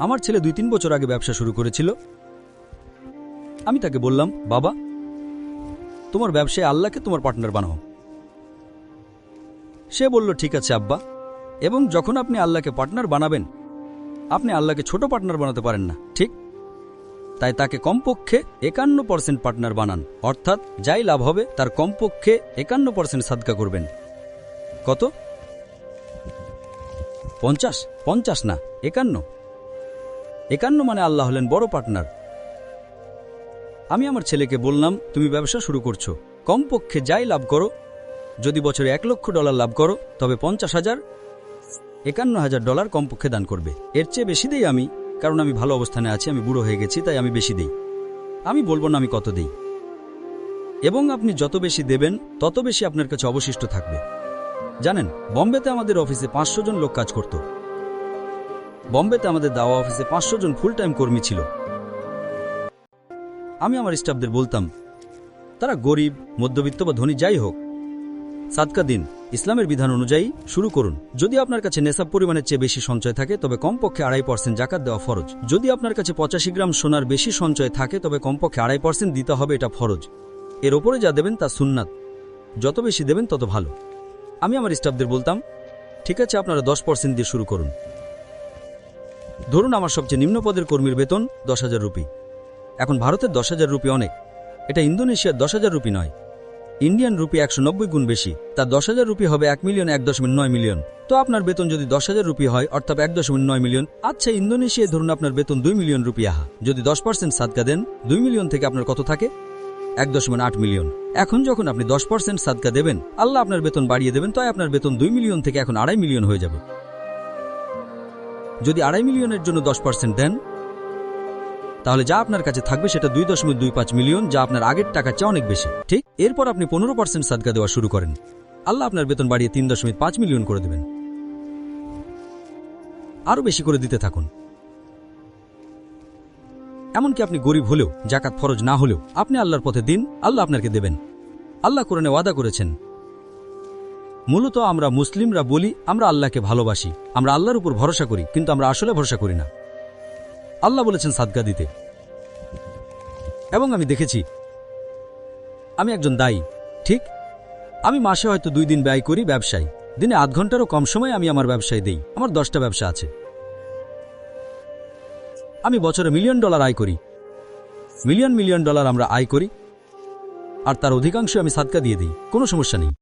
আমার ছেলে 2-3 বছর আগে ব্যবসা শুরু করেছিল। আমি তাকে বললাম, বাবা, তোমার ব্যবসায় আল্লাহকে তোমার পার্টনার বানাও। সে বলল, ঠিক আছে আব্বা। এবং যখন আপনি আল্লাহকে পার্টনার বানাবেন, আপনি আল্লাহকে ছোট পার্টনার বানাতে পারেন না, ঠিক? তাই তাকে কমপক্ষে 51% পার্টনার বানান, অর্থাৎ যাই লাভ হবে তার কমপক্ষে 51% সাদকা করবেন। কত? 50 না, 51 মানে আল্লাহ হলেন বড় পার্টনার। আমি আমার ছেলেকে বললাম, তুমি ব্যবসা শুরু করছো, কমপক্ষে যাই লাভ করো, যদি বছরে $1,00,000 লাভ করো, তবে 50,000, $51,000 কমপক্ষে দান করবে। এর চেয়ে বেশি দেই আমি, কারণ আমি ভালো অবস্থানে আছি, আমি বুড়ো হয়ে গেছি, তাই আমি বেশি দেই। আমি বলবো না আমি কত দেই। এবং আপনি যত বেশি দেবেন তত বেশি আপনার কাছে অবশিষ্ট থাকবে। জানেন, বোম্বেতে আমাদের অফিসে 500 জন লোক কাজ করত। বোম্বেতে আমাদের দাওয়া অফিসে 500 জন ফুল টাইম কর্মী ছিল। আমি আমার স্টাফদের বলতাম, তারা গরিব, মধ্যবিত্ত বা ধনী যাই হোক, সাদকা দিন, ইসলামের বিধান অনুযায়ী শুরু করুন। যদি আপনার কাছে নেশাব পরিমাণের চেয়ে বেশি সঞ্চয় থাকে, তবে কমপক্ষে 2.5% জাকাত দেওয়া ফরজ। যদি আপনার কাছে 85 গ্রাম সোনার বেশি সঞ্চয় থাকে, তবে কমপক্ষে 2.5% দিতে হবে, এটা ফরজ। এর ওপরে যা দেবেন তা সুন্নাত, যত বেশি দেবেন তত ভালো। আমি আমার স্টাফদের বলতাম, ঠিক আছে, আপনারা 10% দিয়ে শুরু করুন। ধরুন আমার সবচেয়ে নিম্ন পদের কর্মীর বেতন 10,000 রুপি। এখন ভারতের 10,000 রুপি অনেক, এটা ইন্দোনেশিয়ার 10,000 রুপি নয়। ইন্ডিয়ান রুপি 190 গুণ বেশি, তা 10,000 রুপি হবে 1,001.9 মিলিয়ন। তো আপনার বেতন যদি 10,000 রুপি হয়, অর্থাৎ 1.9 মিলিয়ন। আচ্ছা, ইন্দোনেশিয়ায় ধরুন আপনার বেতন 2 মিলিয়ন রুপি। যদি 10% সাদকা দেন, 2 মিলিয়ন থেকে আপনার কত থাকে? 1.8 মিলিয়ন। এখন যখন আপনি 10% সাদকা দেবেন, আল্লাহ আপনার বেতন বাড়িয়ে দেবেন, তাই আপনার বেতন 2 মিলিয়ন থেকে এখন 2.5 মিলিয়ন হয়ে যাবে। যদি 2.5 মিলিয়নের জন্য 10% দেন, তাহলে যা আপনার কাছে থাকবে সেটা 2.25 মিলিয়ন, যা আপনার আগের টাকার চেয়ে অনেক বেশি, ঠিক? এরপর আপনি 15% সাদকা দেওয়া শুরু করেন, আল্লাহ আপনার বেতন বাড়িয়ে 3.5 মিলিয়ন করে দেবেন। আরো বেশি করে দিতে থাকুন। এমনকি আপনি গরিব হলেও, জাকাত ফরজ না হলেও, আপনি আল্লাহর পথে দিন, আল্লাহ আপনাকে দেবেন। আল্লাহ কোরআনে ওয়াদা করেছেন। মূলত আমরা মুসলিমরা বলি আমরা আল্লাহকে ভালোবাসি, আমরা আল্লাহর উপর ভরসা করি, কিন্তু আমরা আসলে ভরসা করি না। আল্লাহ বলেছেন সাদকা দিতে। এবং আমি দেখেছি, আমি একজন দায়ী, ঠিক? আমি মাসে হয়তো 2 দিন ব্যয় করি ব্যবসায়, দিনে 8 ঘন্টারও কম সময় আমি আমার ব্যবসায় দেই। আমার 10টা ব্যবসা আছে। আমি বছরে $1,000,000 আয় করি। $1,000,000 আমরা আয় করি, আর তার অধিকাংশ আমি সাদকা দিয়ে দিই, কোনো সমস্যা নেই।